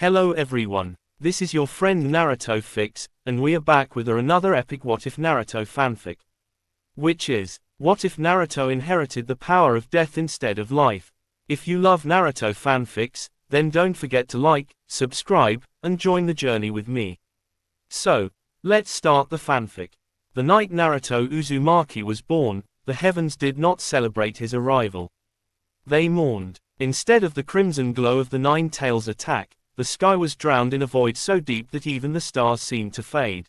Hello everyone, this is your friend Naruto Fix, and we are back with another epic What If Naruto fanfic. Which is, what if Naruto inherited the power of death instead of life? If you love Naruto fanfics, then don't forget to like, subscribe, and join the journey with me. So, let's start the fanfic. The night Naruto Uzumaki was born, the heavens did not celebrate his arrival. They mourned. Instead of the crimson glow of the Nine Tails attack, the sky was drowned in a void so deep that even the stars seemed to fade.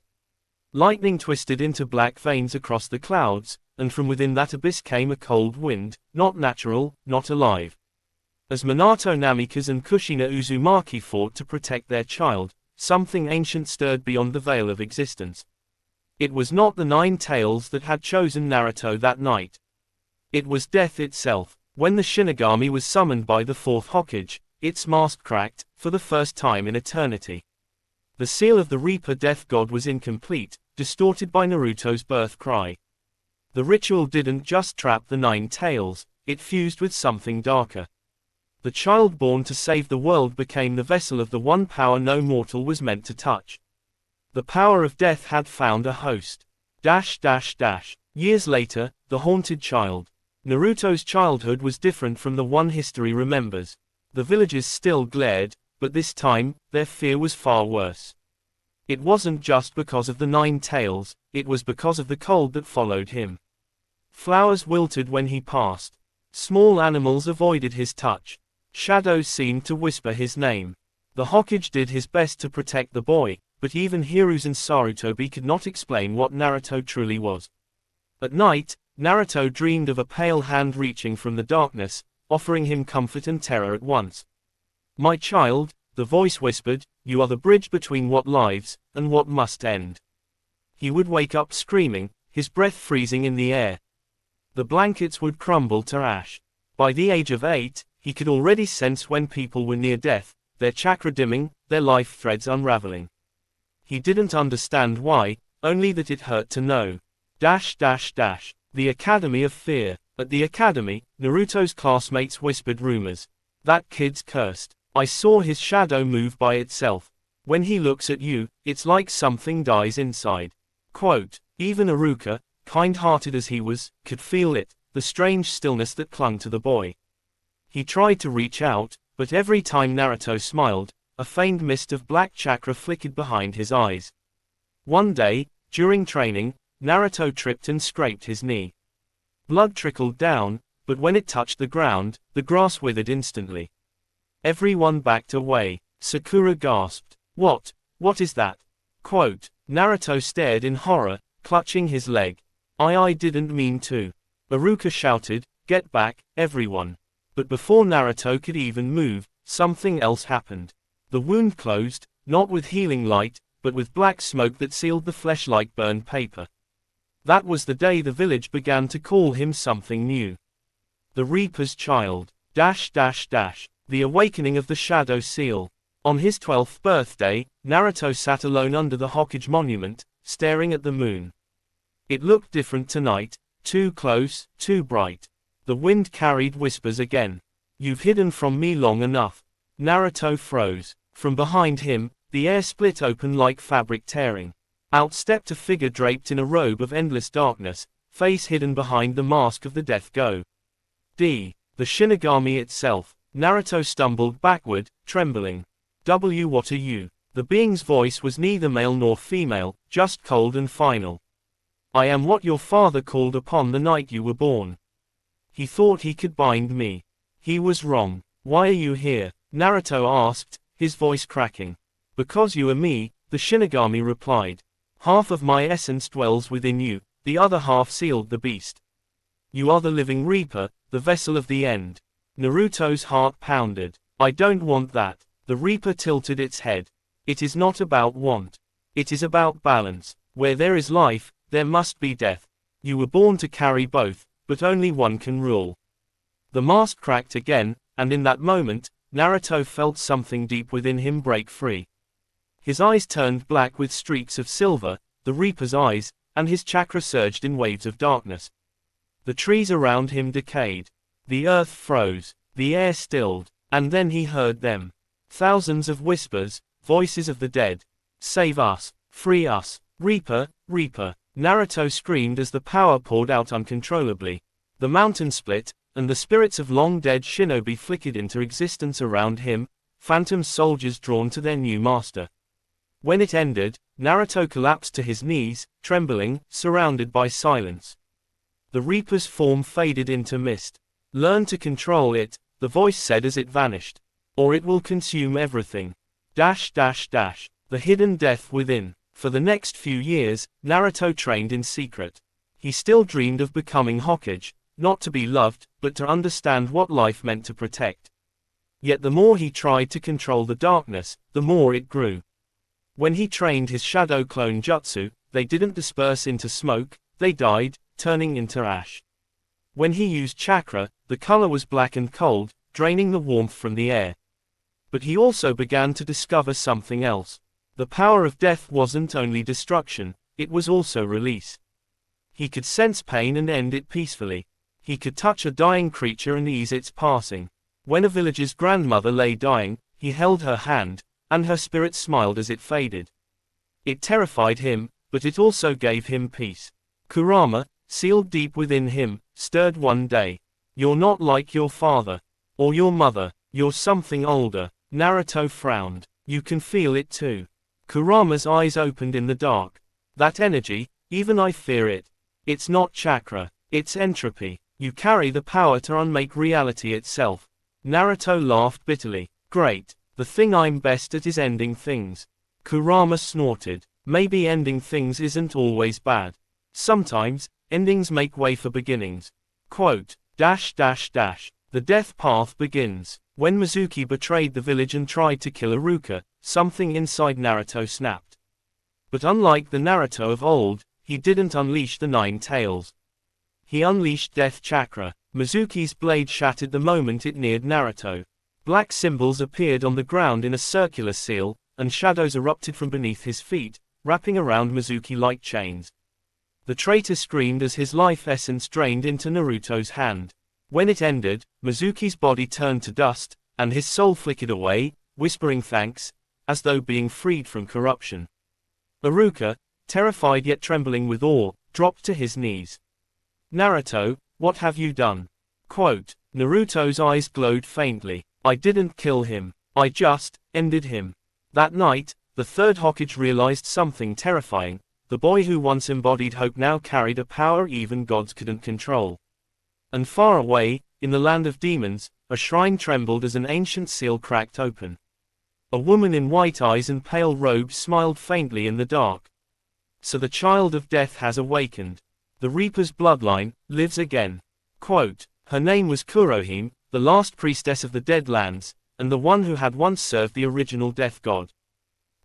Lightning twisted into black veins across the clouds, and from within that abyss came a cold wind, not natural, not alive. As Minato Namikaze and Kushina Uzumaki fought to protect their child, something ancient stirred beyond the veil of existence. It was not the Nine Tails that had chosen Naruto that night. It was death itself. When the Shinigami was summoned by the fourth Hokage, its mask cracked, for the first time in eternity. The seal of the Reaper Death God was incomplete, distorted by Naruto's birth cry. The ritual didn't just trap the Nine Tails, it fused with something darker. The child born to save the world became the vessel of the one power no mortal was meant to touch. The power of death had found a host. Years later, the haunted child. Naruto's childhood was different from the one history remembers. The villagers still glared, but this time, their fear was far worse. It wasn't just because of the Nine Tails, it was because of the cold that followed him. Flowers wilted when he passed. Small animals avoided his touch. Shadows seemed to whisper his name. The Hokage did his best to protect the boy, but even Hiruzen Sarutobi could not explain what Naruto truly was. At night, Naruto dreamed of a pale hand reaching from the darkness, offering him comfort and terror at once. "My child," the voice whispered, "you are the bridge between what lives, and what must end." He would wake up screaming, his breath freezing in the air. The blankets would crumble to ash. By the age of 8, he could already sense when people were near death, their chakra dimming, their life threads unraveling. He didn't understand why, only that it hurt to know. The Academy of Fear. At the academy, Naruto's classmates whispered rumors. "That kid's cursed. I saw his shadow move by itself. When he looks at you, it's like something dies inside." Quote, even Iruka, kind-hearted as he was, could feel it, the strange stillness that clung to the boy. He tried to reach out, but every time Naruto smiled, a faint mist of black chakra flickered behind his eyes. One day, during training, Naruto tripped and scraped his knee. Blood trickled down, but when it touched the ground, the grass withered instantly. Everyone backed away. Sakura gasped. What is that?" Quote, Naruto stared in horror, clutching his leg. I didn't mean to." Iruka shouted, "Get back, everyone." But before Naruto could even move, something else happened. The wound closed, not with healing light, but with black smoke that sealed the flesh like burned paper. That was the day the village began to call him something new. The Reaper's Child. The awakening of the Shadow Seal. On his 12th birthday, Naruto sat alone under the Hokage monument, staring at the moon. It looked different tonight, too close, too bright. The wind carried whispers again. "You've hidden from me long enough." Naruto froze. From behind him, the air split open like fabric tearing. Out stepped a figure draped in a robe of endless darkness, face hidden behind the mask of the Death God. The Shinigami itself. Naruto stumbled backward, trembling. What are you?" The being's voice was neither male nor female, just cold and final. "I am what your father called upon the night you were born." He thought he could bind me. He was wrong. "Why are you here?" Naruto asked, his voice cracking. "Because you are me," the Shinigami replied. "Half of my essence dwells within you, the other half sealed the beast. You are the living Reaper, the vessel of the end." Naruto's heart pounded. "I don't want that." The Reaper tilted its head. "It is not about want. It is about balance. Where there is life, there must be death. You were born to carry both, but only one can rule." The mask cracked again, and in that moment, Naruto felt something deep within him break free. His eyes turned black with streaks of silver, the Reaper's eyes, and his chakra surged in waves of darkness. The trees around him decayed. The earth froze. The air stilled. And then he heard them. Thousands of whispers, voices of the dead. Save us, free us, Reaper, Reaper. Naruto screamed as the power poured out uncontrollably. The mountain split, and the spirits of long-dead shinobi flickered into existence around him, phantom soldiers drawn to their new master. When it ended, Naruto collapsed to his knees, trembling, surrounded by silence. The Reaper's form faded into mist. Learn to control it, the voice said as it vanished. Or it will consume everything. The hidden death within. For the next few years, Naruto trained in secret. He still dreamed of becoming Hokage, not to be loved, but to understand what life meant to protect. Yet the more he tried to control the darkness, the more it grew. When he trained his shadow clone jutsu, they didn't disperse into smoke, they died, turning into ash. When he used chakra, the color was black and cold, draining the warmth from the air. But he also began to discover something else. The power of death wasn't only destruction, it was also release. He could sense pain and end it peacefully. He could touch a dying creature and ease its passing. When a villager's grandmother lay dying, he held her hand, and her spirit smiled as it faded. It terrified him, but it also gave him peace. Kurama, sealed deep within him, stirred one day. You're not like your father. Or your mother, you're something older. Naruto frowned. You can feel it too. Kurama's eyes opened in the dark. That energy, even I fear it. It's not chakra, it's entropy. You carry the power to unmake reality itself. Naruto laughed bitterly. Great, the thing I'm best at is ending things. Kurama snorted. Maybe ending things isn't always bad. Sometimes, endings make way for beginnings. Quote, The death path begins. When Mizuki betrayed the village and tried to kill Iruka, something inside Naruto snapped. But unlike the Naruto of old, he didn't unleash the 9 tails. He unleashed Death Chakra. Mizuki's blade shattered the moment it neared Naruto. Black symbols appeared on the ground in a circular seal, and shadows erupted from beneath his feet, wrapping around Mizuki like chains. The traitor screamed as his life essence drained into Naruto's hand. When it ended, Mizuki's body turned to dust, and his soul flickered away, whispering thanks, as though being freed from corruption. Iruka, terrified yet trembling with awe, dropped to his knees. Naruto, what have you done? Quote, Naruto's eyes glowed faintly. I didn't kill him. I just ended him. That night, the third Hokage realized something terrifying. The boy who once embodied hope now carried a power even gods couldn't control. And far away, in the land of demons, a shrine trembled as an ancient seal cracked open. A woman in white eyes and pale robes smiled faintly in the dark. So the child of death has awakened. The Reaper's bloodline lives again. Quote, her name was Kurohime, the last priestess of the Deadlands, and the one who had once served the original death god.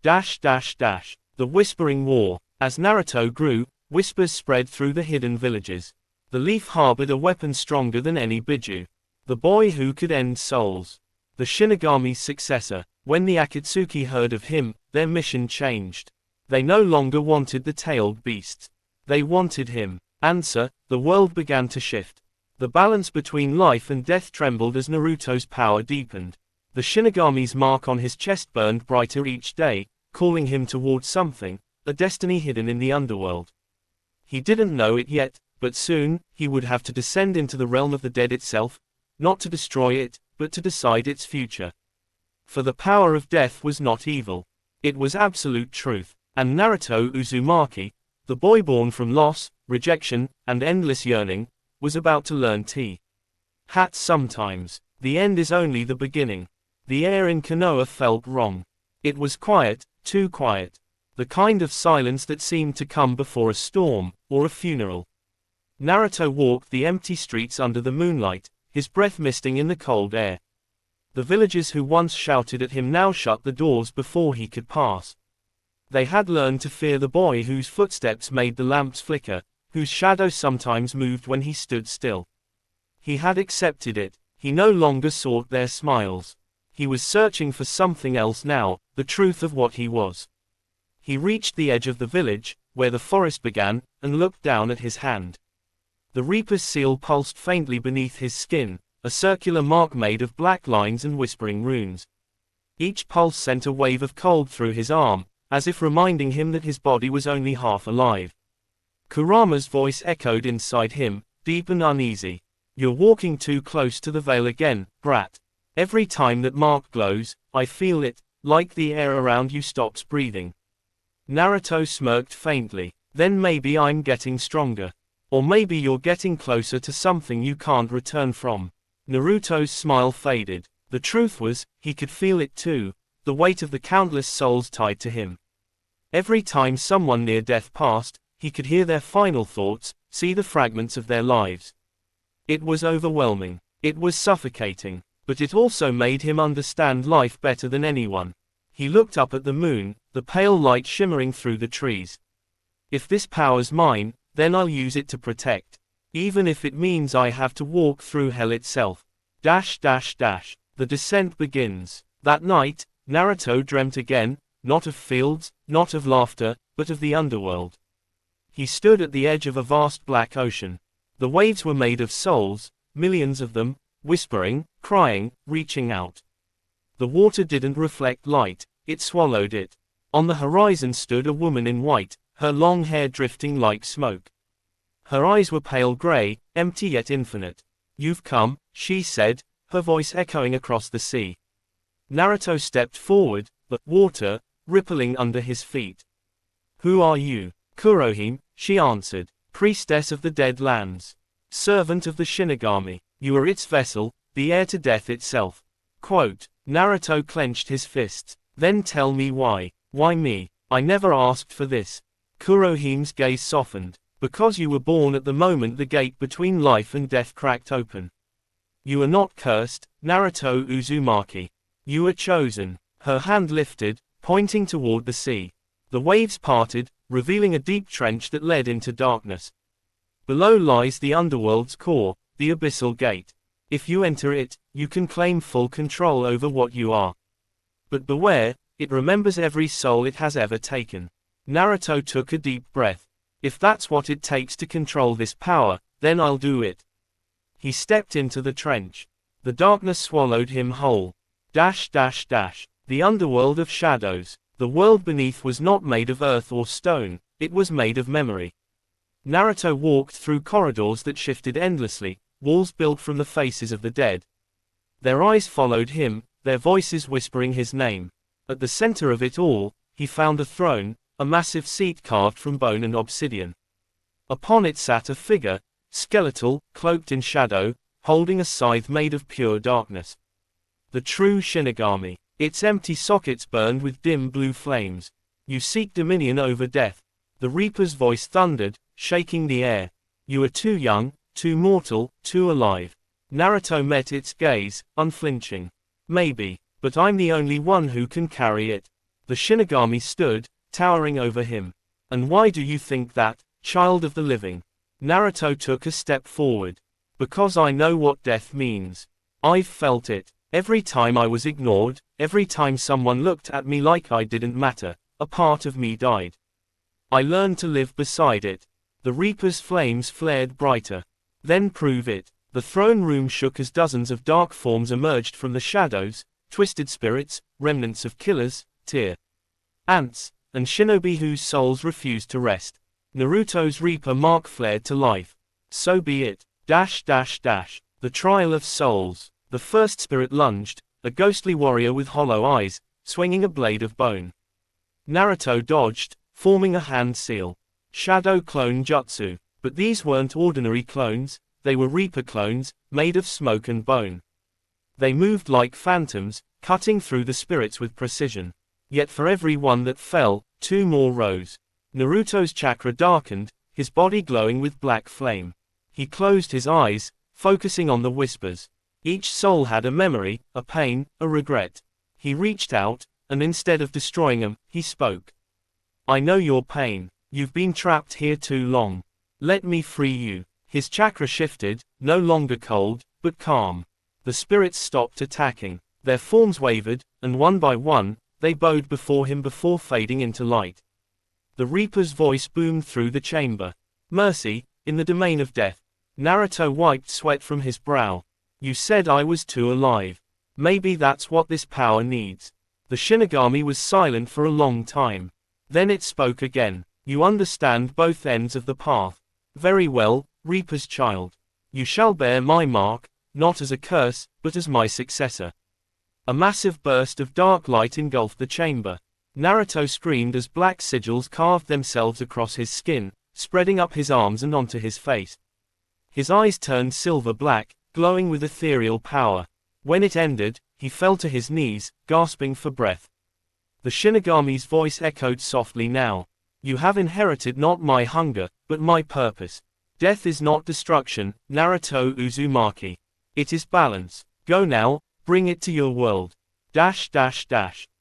The Whispering War. As Naruto grew, whispers spread through the hidden villages. The leaf harbored a weapon stronger than any Biju. The boy who could end souls. The Shinigami's successor. When the Akatsuki heard of him, their mission changed. They no longer wanted the tailed beasts. They wanted him. Answer, the world began to shift. The balance between life and death trembled as Naruto's power deepened. The Shinigami's mark on his chest burned brighter each day, calling him towards something, a destiny hidden in the underworld. He didn't know it yet, but soon, he would have to descend into the realm of the dead itself, not to destroy it, but to decide its future. For the power of death was not evil. It was absolute truth, and Naruto Uzumaki, the boy born from loss, rejection, and endless yearning, was about to learn Hat sometimes. The end is only the beginning. The air in Konoha felt wrong. It was quiet, too quiet. The kind of silence that seemed to come before a storm, or a funeral. Naruto walked the empty streets under the moonlight, his breath misting in the cold air. The villagers who once shouted at him now shut the doors before he could pass. They had learned to fear the boy whose footsteps made the lamps flicker, whose shadow sometimes moved when he stood still. He had accepted it. He no longer sought their smiles. He was searching for something else now, the truth of what he was. He reached the edge of the village, where the forest began, and looked down at his hand. The Reaper's seal pulsed faintly beneath his skin, a circular mark made of black lines and whispering runes. Each pulse sent a wave of cold through his arm, as if reminding him that his body was only half alive. Kurama's voice echoed inside him, deep and uneasy. You're walking too close to the veil again, brat. Every time that mark glows, I feel it, like the air around you stops breathing. Naruto smirked faintly. Then maybe I'm getting stronger. Or maybe you're getting closer to something you can't return from. Naruto's smile faded. The truth was, he could feel it too, the weight of the countless souls tied to him. Every time someone near death passed, he could hear their final thoughts, see the fragments of their lives. It was overwhelming. It was suffocating. But it also made him understand life better than anyone. He looked up at the moon, the pale light shimmering through the trees. If this power's mine, then I'll use it to protect. Even if it means I have to walk through hell itself. The descent begins. That night, Naruto dreamt again, not of fields, not of laughter, but of the underworld. He stood at the edge of a vast black ocean. The waves were made of souls, millions of them, whispering, crying, reaching out. The water didn't reflect light, it swallowed it. On the horizon stood a woman in white, her long hair drifting like smoke. Her eyes were pale gray, empty yet infinite. You've come, she said, her voice echoing across the sea. Naruto stepped forward, the water rippling under his feet. Who are you? Kurohime, she answered, priestess of the dead lands. Servant of the Shinigami. You are its vessel, the heir to death itself. Quote, Naruto clenched his fists. Then tell me why. Why me? I never asked for this. Kurohime's gaze softened. Because you were born at the moment the gate between life and death cracked open. You are not cursed, Naruto Uzumaki. You are chosen. Her hand lifted, pointing toward the sea. The waves parted, revealing a deep trench that led into darkness. Below lies the underworld's core, the abyssal gate. If you enter it, you can claim full control over what you are. But beware, it remembers every soul it has ever taken. Naruto took a deep breath. If that's what it takes to control this power, then I'll do it. He stepped into the trench. The darkness swallowed him whole. The underworld of shadows. The world beneath was not made of earth or stone, it was made of memory. Naruto walked through corridors that shifted endlessly, walls built from the faces of the dead. Their eyes followed him, their voices whispering his name. At the center of it all, he found a throne, a massive seat carved from bone and obsidian. Upon it sat a figure, skeletal, cloaked in shadow, holding a scythe made of pure darkness. The true Shinigami. Its empty sockets burned with dim blue flames. You seek dominion over death. The Reaper's voice thundered, shaking the air. You are too young, too mortal, too alive. Naruto met its gaze, unflinching. Maybe, but I'm the only one who can carry it. The Shinigami stood, towering over him. And why do you think that, child of the living? Naruto took a step forward. Because I know what death means. I've felt it. Every time I was ignored, every time someone looked at me like I didn't matter, a part of me died. I learned to live beside it. The Reaper's flames flared brighter. Then prove it. The throne room shook as dozens of dark forms emerged from the shadows, twisted spirits, remnants of killers, tear ants, and shinobi whose souls refused to rest. Naruto's Reaper mark flared to life. So be it. The trial of souls. The first spirit lunged, a ghostly warrior with hollow eyes, swinging a blade of bone. Naruto dodged, forming a hand seal. Shadow clone jutsu. But these weren't ordinary clones, they were Reaper clones, made of smoke and bone. They moved like phantoms, cutting through the spirits with precision. Yet for every one that fell, two more rose. Naruto's chakra darkened, his body glowing with black flame. He closed his eyes, focusing on the whispers. Each soul had a memory, a pain, a regret. He reached out, and instead of destroying them, he spoke. I know your pain. You've been trapped here too long. Let me free you. His chakra shifted, no longer cold, but calm. The spirits stopped attacking. Their forms wavered, and one by one, they bowed before him before fading into light. The Reaper's voice boomed through the chamber. Mercy, in the domain of death. Naruto wiped sweat from his brow. You said I was too alive. Maybe that's what this power needs. The Shinigami was silent for a long time. Then it spoke again. You understand both ends of the path. Very well, Reaper's child. You shall bear my mark, not as a curse, but as my successor. A massive burst of dark light engulfed the chamber. Naruto screamed as black sigils carved themselves across his skin, spreading up his arms and onto his face. His eyes turned silver black, glowing with ethereal power. When it ended, he fell to his knees, gasping for breath. The Shinigami's voice echoed softly now. You have inherited not my hunger, but my purpose. Death is not destruction, Naruto Uzumaki. It is balance. Go now, bring it to your world.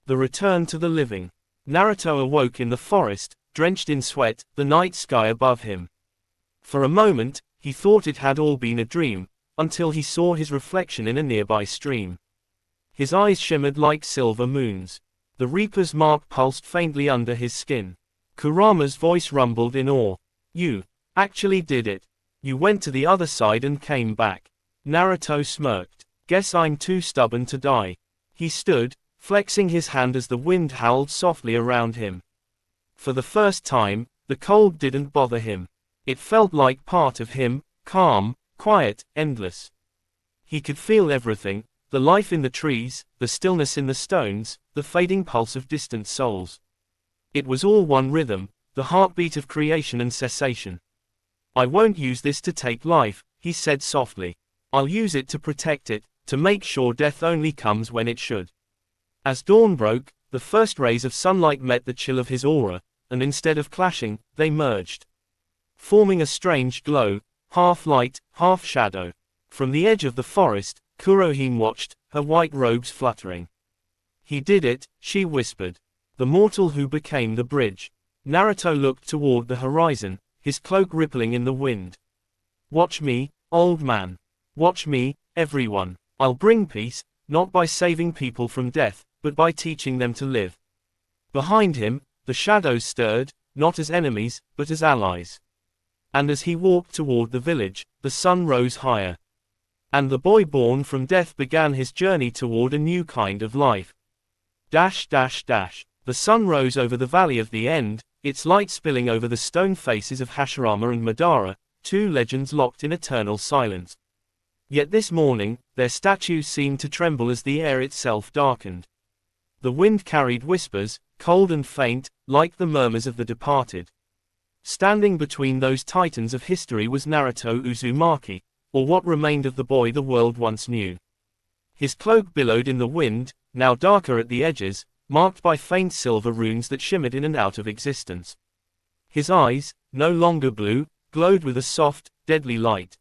The return to the living. Naruto awoke in the forest, drenched in sweat, the night sky above him. For a moment, he thought it had all been a dream, until he saw his reflection in a nearby stream. His eyes shimmered like silver moons. The Reaper's mark pulsed faintly under his skin. Kurama's voice rumbled in awe. You actually did it. You went to the other side and came back. Naruto smirked. Guess I'm too stubborn to die. He stood, flexing his hand as the wind howled softly around him. For the first time, the cold didn't bother him. It felt like part of him, calm, quiet, endless. He could feel everything, the life in the trees, the stillness in the stones, the fading pulse of distant souls. It was all one rhythm, the heartbeat of creation and cessation. I won't use this to take life, he said softly. I'll use it to protect it, to make sure death only comes when it should. As dawn broke, the first rays of sunlight met the chill of his aura, and instead of clashing, they merged. Forming a strange glow, half light, half shadow. From the edge of the forest, Kurohime watched, her white robes fluttering. He did it, she whispered. The mortal who became the bridge. Naruto looked toward the horizon, his cloak rippling in the wind. Watch me, old man. Watch me, everyone. I'll bring peace, not by saving people from death, but by teaching them to live. Behind him, the shadows stirred, not as enemies, but as allies. And as he walked toward the village, the sun rose higher. And the boy born from death began his journey toward a new kind of life. The sun rose over the valley of the end, its light spilling over the stone faces of Hashirama and Madara, two legends locked in eternal silence. Yet this morning, their statues seemed to tremble as the air itself darkened. The wind carried whispers, cold and faint, like the murmurs of the departed. Standing between those titans of history was Naruto Uzumaki, or what remained of the boy the world once knew. His cloak billowed in the wind, now darker at the edges, marked by faint silver runes that shimmered in and out of existence. His eyes, no longer blue, glowed with a soft, deadly light.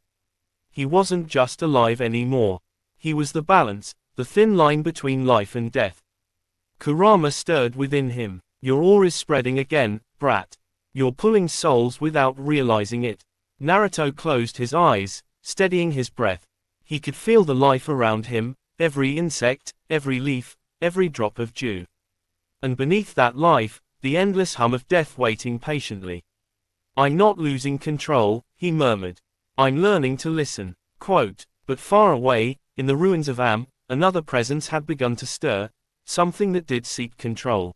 He wasn't just alive anymore. He was the balance, the thin line between life and death. Kurama stirred within him. Your aura is spreading again, brat. You're pulling souls without realizing it. Naruto closed his eyes, steadying his breath. He could feel the life around him, every insect, every leaf, every drop of dew. And beneath that life, the endless hum of death waiting patiently. I'm not losing control, he murmured. I'm learning to listen. Quote, but far away, in the ruins of another presence had begun to stir, something that did seek control.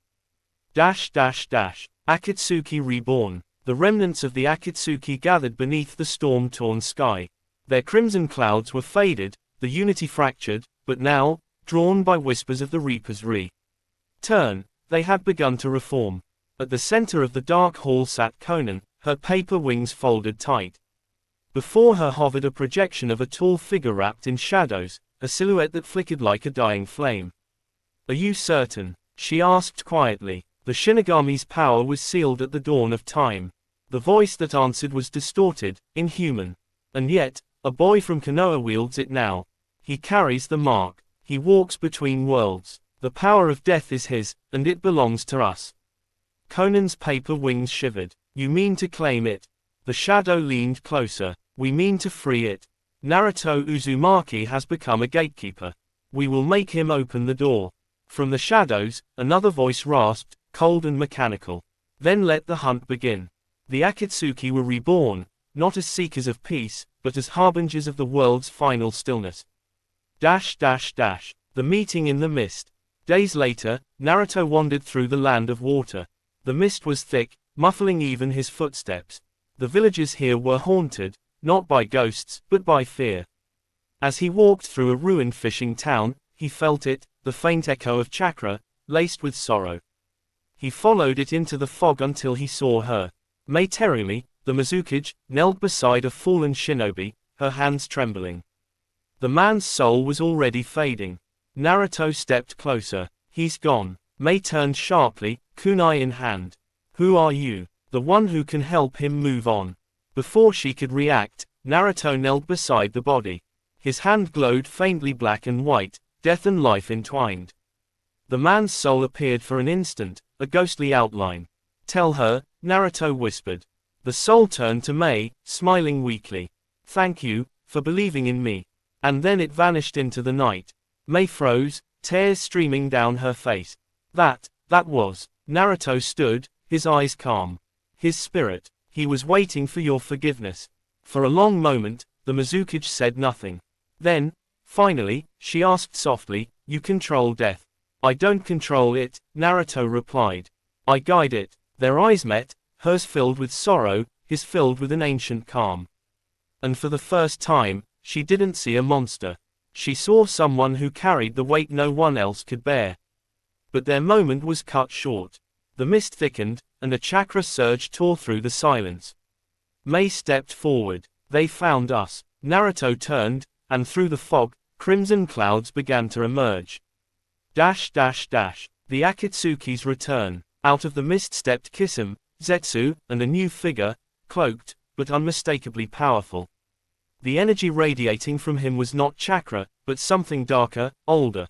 Akatsuki reborn. The remnants of the Akatsuki gathered beneath the storm-torn sky. Their crimson clouds were faded, the unity fractured, but now, drawn by whispers of the Reaper's return, they had begun to reform. At the center of the dark hall sat Konan, her paper wings folded tight. Before her hovered a projection of a tall figure wrapped in shadows, a silhouette that flickered like a dying flame. Are you certain? She asked quietly. The Shinigami's power was sealed at the dawn of time. The voice that answered was distorted, inhuman. And yet, a boy from Konoha wields it now. He carries the mark. He walks between worlds. The power of death is his, and it belongs to us. Conan's paper wings shivered. You mean to claim it? The shadow leaned closer. We mean to free it. Naruto Uzumaki has become a gatekeeper. We will make him open the door. From the shadows, another voice rasped, cold and mechanical. Then let the hunt begin. The Akatsuki were reborn, not as seekers of peace, but as harbingers of the world's final stillness. The meeting in the mist. Days later, Naruto wandered through the land of water. The mist was thick, muffling even his footsteps. The villages here were haunted, not by ghosts, but by fear. As he walked through a ruined fishing town, he felt it, the faint echo of chakra, laced with sorrow. He followed it into the fog until he saw her. Mai Terumi, the Mizukage, knelt beside a fallen shinobi, her hands trembling. The man's soul was already fading. Naruto stepped closer. He's gone. Mai turned sharply, kunai in hand. Who are you? The one who can help him move on. Before she could react, Naruto knelt beside the body. His hand glowed faintly black and white, death and life entwined. The man's soul appeared for an instant, a ghostly outline. Tell her, Naruto whispered. The soul turned to Mai, smiling weakly. Thank you, for believing in me. And then it vanished into the night. Mai froze, tears streaming down her face. That was. Naruto stood, his eyes calm. His spirit. He was waiting for your forgiveness. For a long moment, the Mizukage said nothing. Then, finally, she asked softly, you control death. I don't control it, Naruto replied. I guide it. Their eyes met, hers filled with sorrow, his filled with an ancient calm. And for the first time, she didn't see a monster. She saw someone who carried the weight no one else could bear. But their moment was cut short. The mist thickened, and a chakra surge tore through the silence. Mai stepped forward. They found us. Naruto turned, and through the fog, crimson clouds began to emerge. The Akatsuki's return. Out of the mist stepped Kisame, Zetsu, and a new figure, cloaked, but unmistakably powerful. The energy radiating from him was not chakra, but something darker, older.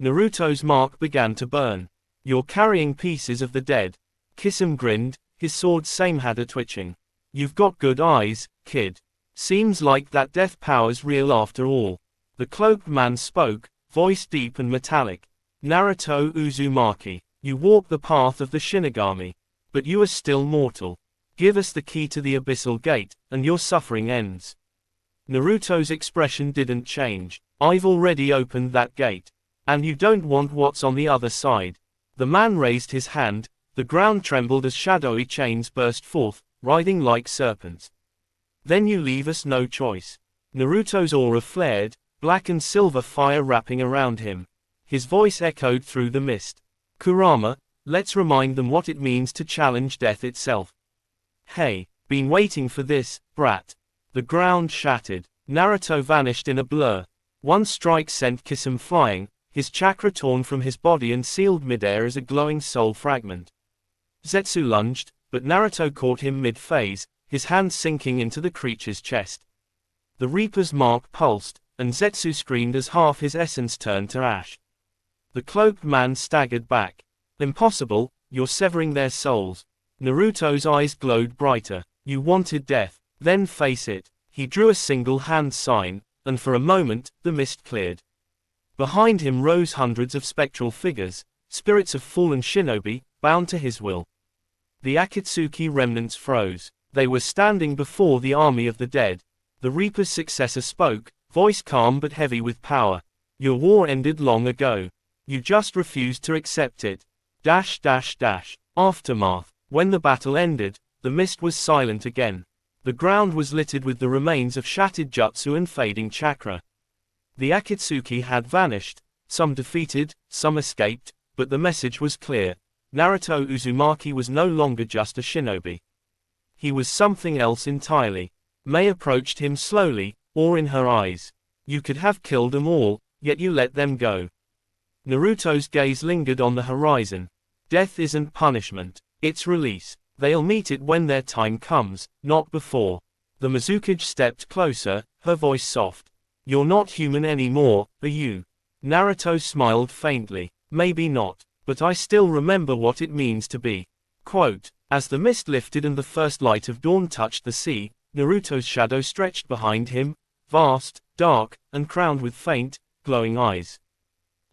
Naruto's mark began to burn. You're carrying pieces of the dead. Kisame grinned, his sword Samehada twitching. You've got good eyes, kid. Seems like that death power's real after all. The cloaked man spoke, voice deep and metallic. Naruto Uzumaki, you walk the path of the Shinigami. But you are still mortal. Give us the key to the abyssal gate, and your suffering ends. Naruto's expression didn't change. I've already opened that gate. And you don't want what's on the other side. The man raised his hand, the ground trembled as shadowy chains burst forth, writhing like serpents. Then you leave us no choice. Naruto's aura flared, black and silver fire wrapping around him. His voice echoed through the mist. Kurama, let's remind them what it means to challenge death itself. Hey, been waiting for this, brat. The ground shattered. Naruto vanished in a blur. One strike sent Kisame flying, his chakra torn from his body and sealed midair as a glowing soul fragment. Zetsu lunged, but Naruto caught him mid-phase, his hand sinking into the creature's chest. The Reaper's mark pulsed, and Zetsu screamed as half his essence turned to ash. The cloaked man staggered back. Impossible, you're severing their souls. Naruto's eyes glowed brighter. You wanted death, then face it. He drew a single hand sign, and for a moment, the mist cleared. Behind him rose hundreds of spectral figures, spirits of fallen shinobi, bound to his will. The Akatsuki remnants froze. They were standing before the army of the dead. The Reaper's successor spoke, voice calm but heavy with power. Your war ended long ago. You just refused to accept it. Aftermath. When the battle ended, the mist was silent again. The ground was littered with the remains of shattered jutsu and fading chakra. The Akatsuki had vanished, some defeated, some escaped, but the message was clear. Naruto Uzumaki was no longer just a shinobi. He was something else entirely. Mai approached him slowly, awe in her eyes. You could have killed them all, yet you let them go. Naruto's gaze lingered on the horizon. Death isn't punishment, it's release. They'll meet it when their time comes, not before. The Mizukage stepped closer, her voice soft. You're not human anymore, are you? Naruto smiled faintly. Maybe not, but I still remember what it means to be. Quote, as the mist lifted and the first light of dawn touched the sea, Naruto's shadow stretched behind him, vast, dark, and crowned with faint, glowing eyes.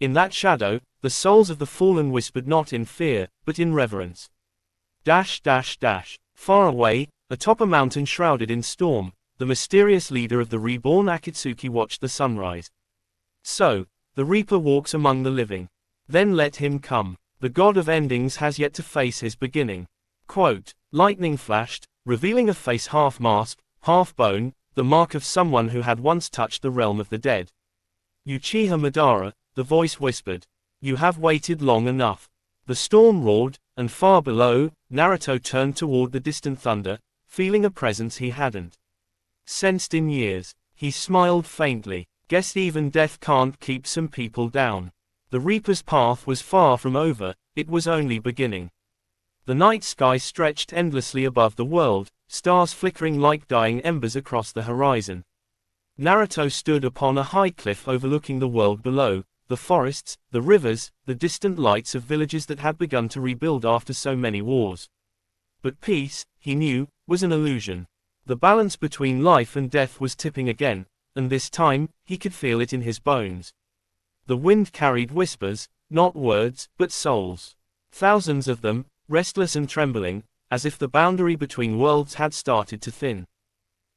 In that shadow, the souls of the fallen whispered not in fear, but in reverence. Far away, atop a mountain shrouded in storm, the mysterious leader of the reborn Akatsuki watched the sunrise. So, the Reaper walks among the living. Then let him come. The god of endings has yet to face his beginning. Quote, lightning flashed, revealing a face half mask, half bone, the mark of someone who had once touched the realm of the dead. Uchiha Madara, the voice whispered. You have waited long enough. The storm roared, and far below, Naruto turned toward the distant thunder, feeling a presence he hadn't sensed in years. He smiled faintly. Guess even death can't keep some people down. The Reaper's path was far from over, it was only beginning. The night sky stretched endlessly above the world, stars flickering like dying embers across the horizon. Naruto stood upon a high cliff overlooking the world below, the forests, the rivers, the distant lights of villages that had begun to rebuild after so many wars. But peace, he knew, was an illusion. The balance between life and death was tipping again, and this time, he could feel it in his bones. The wind carried whispers, not words, but souls. Thousands of them, restless and trembling, as if the boundary between worlds had started to thin.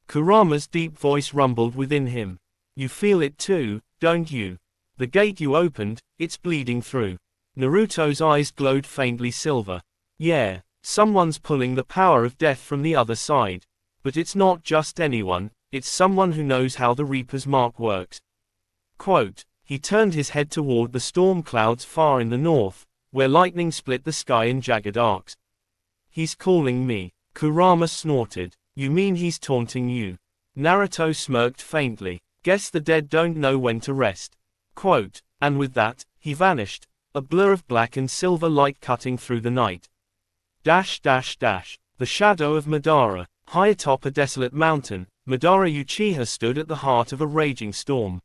Kurama's deep voice rumbled within him. You feel it too, don't you? The gate you opened, it's bleeding through. Naruto's eyes glowed faintly silver. Yeah, someone's pulling the power of death from the other side. But it's not just anyone, it's someone who knows how the Reaper's mark works. Quote, he turned his head toward the storm clouds far in the north, where lightning split the sky in jagged arcs. He's calling me. Kurama snorted. You mean he's taunting you? Naruto smirked faintly. Guess the dead don't know when to rest. Quote, and with that, he vanished, a blur of black and silver light cutting through the night. Dash dash dash. The shadow of Madara. High atop a desolate mountain, Madara Uchiha stood at the heart of a raging storm.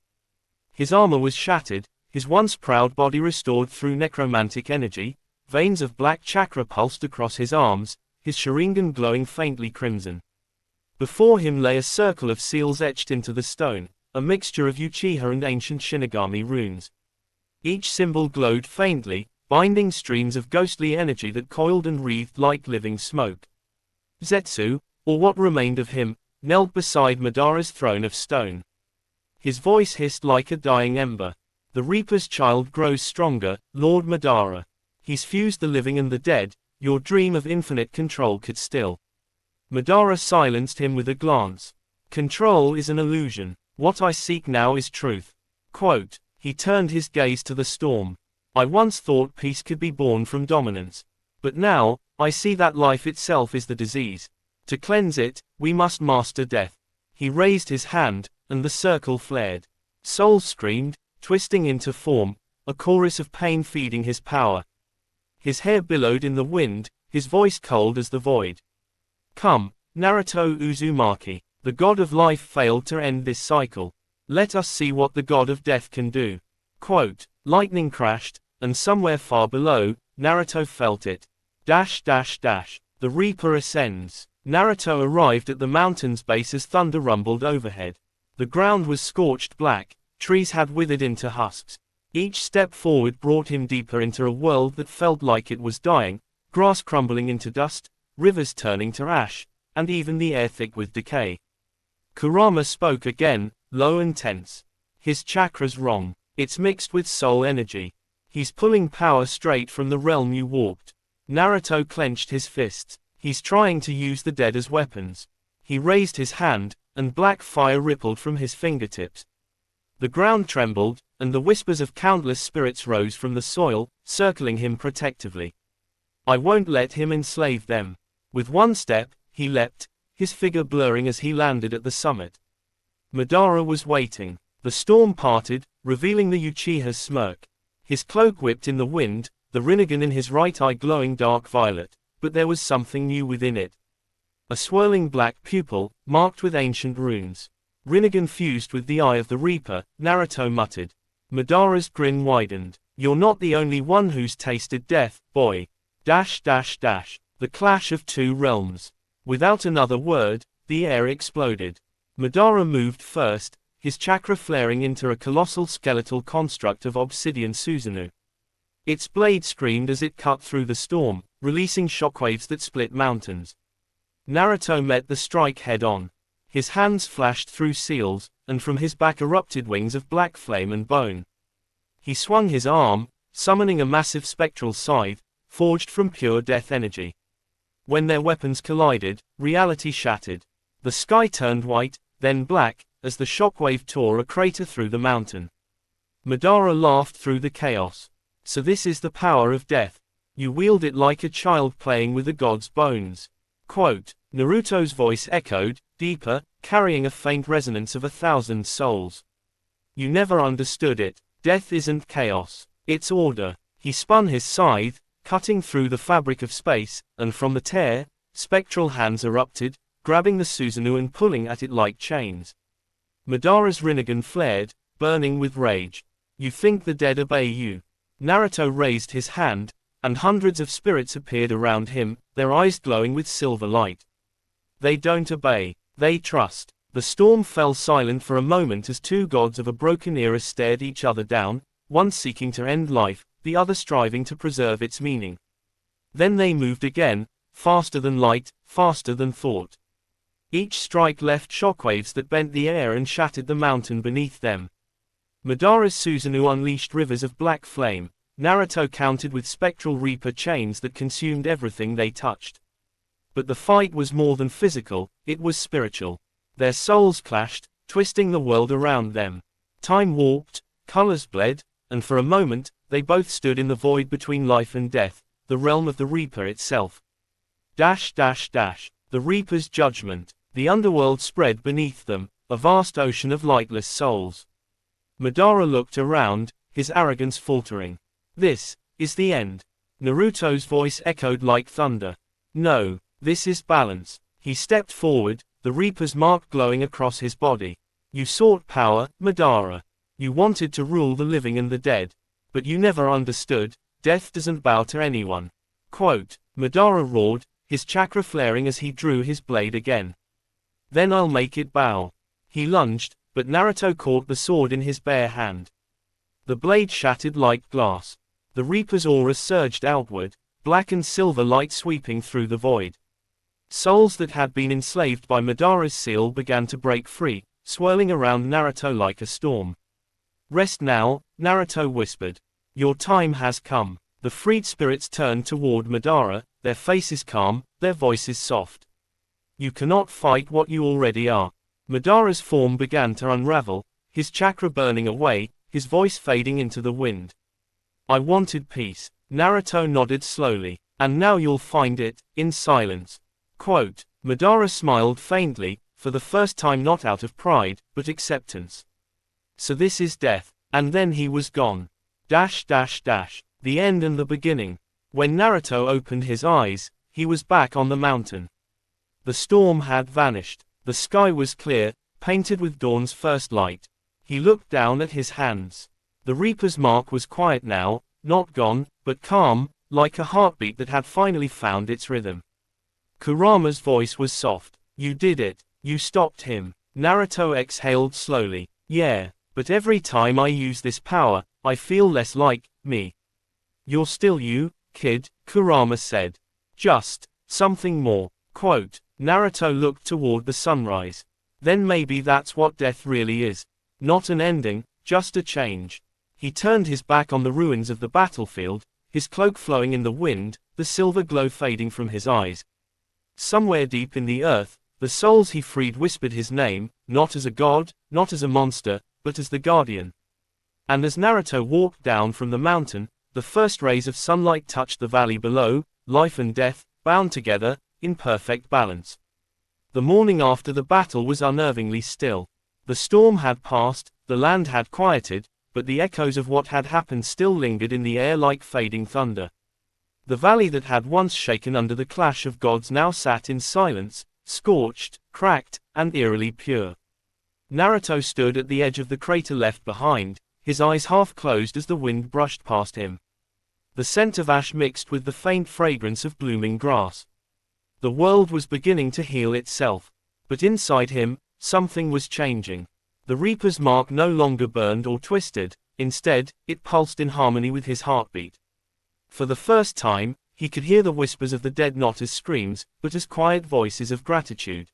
His armor was shattered, his once proud body restored through necromantic energy, veins of black chakra pulsed across his arms, his Sharingan glowing faintly crimson. Before him lay a circle of seals etched into the stone, a mixture of Uchiha and ancient Shinigami runes. Each symbol glowed faintly, binding streams of ghostly energy that coiled and wreathed like living smoke. Zetsu, or what remained of him, knelt beside Madara's throne of stone. His voice hissed like a dying ember. The Reaper's child grows stronger, Lord Madara. He's fused the living and the dead, your dream of infinite control could still. Madara silenced him with a glance. Control is an illusion. What I seek now is truth. Quote, he turned his gaze to the storm. I once thought peace could be born from dominance. But now, I see that life itself is the disease. To cleanse it, we must master death. He raised his hand, and the circle flared. Souls screamed, twisting into form, a chorus of pain feeding his power. His hair billowed in the wind, his voice cold as the void. Come, Naruto Uzumaki, the god of life failed to end this cycle. Let us see what the god of death can do. Quote, lightning crashed, and somewhere far below, Naruto felt it. Dash dash dash. The Reaper ascends. Naruto arrived at the mountain's base as thunder rumbled overhead. The ground was scorched black, trees had withered into husks. Each step forward brought him deeper into a world that felt like it was dying, grass crumbling into dust, rivers turning to ash, and even the air thick with decay. Kurama spoke again, low and tense. His chakra's wrong. It's mixed with soul energy. He's pulling power straight from the realm you walked. Naruto clenched his fists. He's trying to use the dead as weapons. He raised his hand, and black fire rippled from his fingertips. The ground trembled, and the whispers of countless spirits rose from the soil, circling him protectively. I won't let him enslave them. With one step, he leapt, his figure blurring as he landed at the summit. Madara was waiting. The storm parted, revealing the Uchiha's smirk. His cloak whipped in the wind, the Rinnegan in his right eye glowing dark violet, but there was something new within it. A swirling black pupil, marked with ancient runes. Rinnegan fused with the eye of the Reaper, Naruto muttered. Madara's grin widened. You're not the only one who's tasted death, boy. Dash dash dash. The clash of two realms. Without another word, the air exploded. Madara moved first, his chakra flaring into a colossal skeletal construct of obsidian Susanoo. Its blade screamed as it cut through the storm, releasing shockwaves that split mountains. Naruto met the strike head-on. His hands flashed through seals, and from his back erupted wings of black flame and bone. He swung his arm, summoning a massive spectral scythe, forged from pure death energy. When their weapons collided, reality shattered. The sky turned white, then black, as the shockwave tore a crater through the mountain. Madara laughed through the chaos. So this is the power of death. You wield it like a child playing with the god's bones. Quote, Naruto's voice echoed, deeper, carrying a faint resonance of 1,000 souls. You never understood it. Death isn't chaos. It's order. He spun his scythe, cutting through the fabric of space, and from the tear, spectral hands erupted, grabbing the Susanoo and pulling at it like chains. Madara's Rinnegan flared, burning with rage. You think the dead obey you? Naruto raised his hand, and hundreds of spirits appeared around him, their eyes glowing with silver light. They don't obey, they trust. The storm fell silent for a moment as two gods of a broken era stared each other down, one seeking to end life, the other striving to preserve its meaning. Then they moved again, faster than light, faster than thought. Each strike left shockwaves that bent the air and shattered the mountain beneath them. Madara's Susanoo unleashed rivers of black flame. Naruto countered with spectral reaper chains that consumed everything they touched. But the fight was more than physical, it was spiritual. Their souls clashed, twisting the world around them. Time warped, colors bled, and for a moment, they both stood in the void between life and death, the realm of the Reaper itself. The Reaper's judgment. The underworld spread beneath them, a vast ocean of lightless souls. Madara looked around, his arrogance faltering. This is the end. Naruto's voice echoed like thunder. No, this is balance. He stepped forward, the Reaper's mark glowing across his body. You sought power, Madara. You wanted to rule the living and the dead. But you never understood, death doesn't bow to anyone. Quote, Madara roared, his chakra flaring as he drew his blade again. Then I'll make it bow. He lunged, but Naruto caught the sword in his bare hand. The blade shattered like glass. The Reaper's aura surged outward, black and silver light sweeping through the void. Souls that had been enslaved by Madara's seal began to break free, swirling around Naruto like a storm. Rest now, Naruto whispered. Your time has come. The freed spirits turned toward Madara, their faces calm, their voices soft. You cannot fight what you already are. Madara's form began to unravel, his chakra burning away, his voice fading into the wind. I wanted peace. Naruto nodded slowly. And now you'll find it, in silence. Quote, Madara smiled faintly, for the first time not out of pride, but acceptance. So this is death. And then he was gone. The end and the beginning. When Naruto opened his eyes, he was back on the mountain. The storm had vanished. The sky was clear, painted with dawn's first light. He looked down at his hands. The Reaper's mark was quiet now, not gone, but calm, like a heartbeat that had finally found its rhythm. Kurama's voice was soft. You did it. You stopped him. Naruto exhaled slowly. Yeah, but every time I use this power, I feel less like me. You're still you, kid, Kurama said. Just something more. Quote, Naruto looked toward the sunrise. Then maybe that's what death really is. Not an ending, just a change. He turned his back on the ruins of the battlefield, his cloak flowing in the wind, the silver glow fading from his eyes. Somewhere deep in the earth, the souls he freed whispered his name, not as a god, not as a monster, but as the guardian. And as Naruto walked down from the mountain, the first rays of sunlight touched the valley below, life and death, bound together, in perfect balance. The morning after the battle was unnervingly still. The storm had passed, the land had quieted, but the echoes of what had happened still lingered in the air like fading thunder. The valley that had once shaken under the clash of gods now sat in silence, scorched, cracked, and eerily pure. Naruto stood at the edge of the crater left behind, his eyes half closed as the wind brushed past him. The scent of ash mixed with the faint fragrance of blooming grass. The world was beginning to heal itself. But inside him, something was changing. The Reaper's mark no longer burned or twisted, instead, it pulsed in harmony with his heartbeat. For the first time, he could hear the whispers of the dead not as screams, but as quiet voices of gratitude.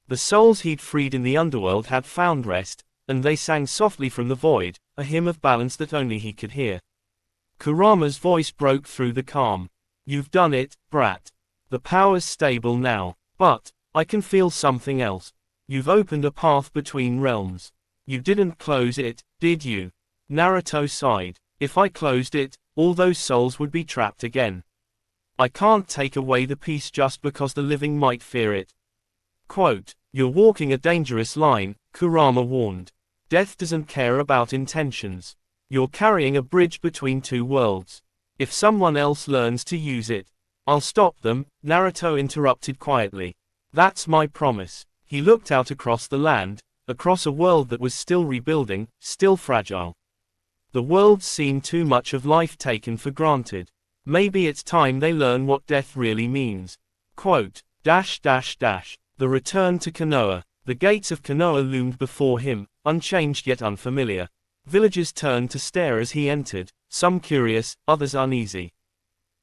The souls he'd freed in the underworld had found rest, and they sang softly from the void, a hymn of balance that only he could hear. Kurama's voice broke through the calm. You've done it, brat. The power's stable now. But, I can feel something else. You've opened a path between realms. You didn't close it, did you? Naruto sighed. If I closed it, all those souls would be trapped again. I can't take away the peace just because the living might fear it. Quote, You're walking a dangerous line, Kurama warned. Death doesn't care about intentions. You're carrying a bridge between two worlds. If someone else learns to use it, I'll stop them, Naruto interrupted quietly. That's my promise. He looked out across the land, across a world that was still rebuilding, still fragile. The world's seen too much of life taken for granted. Maybe it's time they learn what death really means. Quote, The return to Konoha. The gates of Konoha loomed before him, unchanged yet unfamiliar. Villagers turned to stare as he entered, some curious, others uneasy.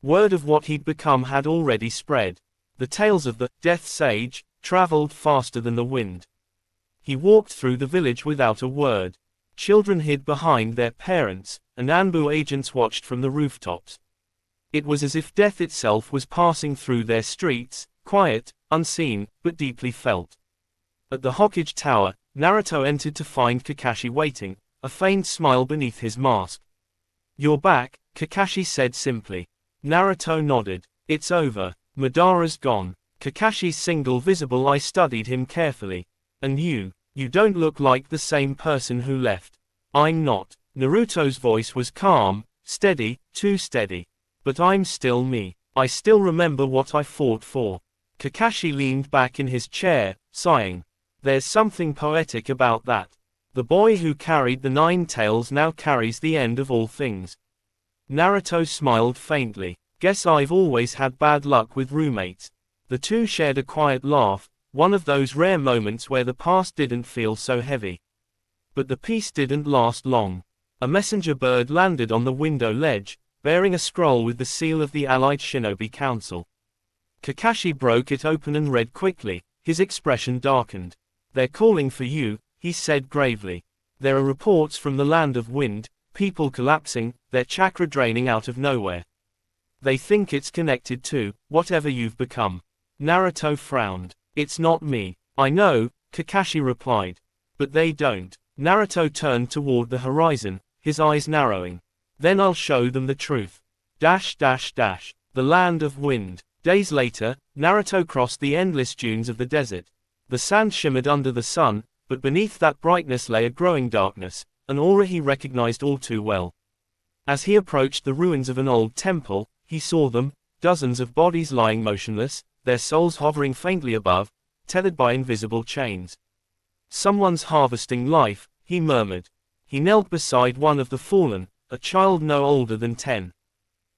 Word of what he'd become had already spread. The tales of the Death Sage traveled faster than the wind. He walked through the village without a word. Children hid behind their parents, and Anbu agents watched from the rooftops. It was as if death itself was passing through their streets, quiet, unseen, but deeply felt. At the Hokage Tower, Naruto entered to find Kakashi waiting, a faint smile beneath his mask. You're back, Kakashi said simply. Naruto nodded. It's over. Madara's gone. Kakashi's single visible eye studied him carefully. And you don't look like the same person who left. I'm not. Naruto's voice was calm, steady, too steady. But I'm still me. I still remember what I fought for. Kakashi leaned back in his chair, sighing. There's something poetic about that. The boy who carried the 9 tails now carries the end of all things. Naruto smiled faintly. Guess I've always had bad luck with roommates. The two shared a quiet laugh, one of those rare moments where the past didn't feel so heavy. But the peace didn't last long. A messenger bird landed on the window ledge, bearing a scroll with the seal of the Allied Shinobi Council. Kakashi broke it open and read quickly, his expression darkened. They're calling for you, he said gravely. There are reports from the land of wind, people collapsing, their chakra draining out of nowhere. They think it's connected to whatever you've become. Naruto frowned. It's not me. I know, Kakashi replied. But they don't. Naruto turned toward the horizon, his eyes narrowing. Then I'll show them the truth. The land of wind. Days later, Naruto crossed the endless dunes of the desert. The sand shimmered under the sun, but beneath that brightness lay a growing darkness, an aura he recognized all too well. As he approached the ruins of an old temple, he saw them, dozens of bodies lying motionless, their souls hovering faintly above, tethered by invisible chains. Someone's harvesting life, he murmured. He knelt beside one of the fallen, a child no older than 10.